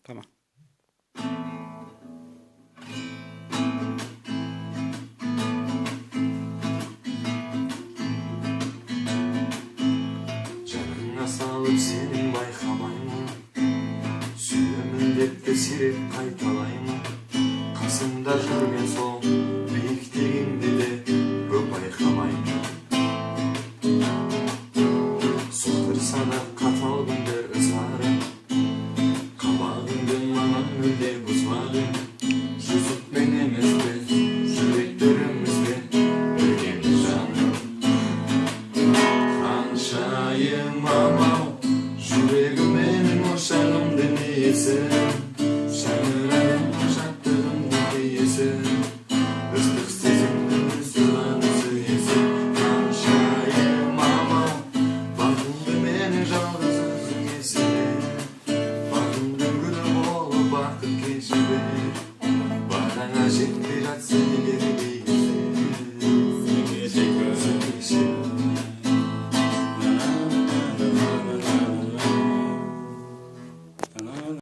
Tamam. Canına sağlık senin baykamayma, suyumun dep de sirip kaytalayma. Kasımda жүрген соң биіктігіңді де көп байқамаймын. Соқтырса да қатал күндер ызғарым, қабағыңды маған мүлде бұзбадың. Жүзікпен емес пе, жүректеріміз бе біргеміз жаным. Қаншайым амал, жүрегім менің ошағымды несін.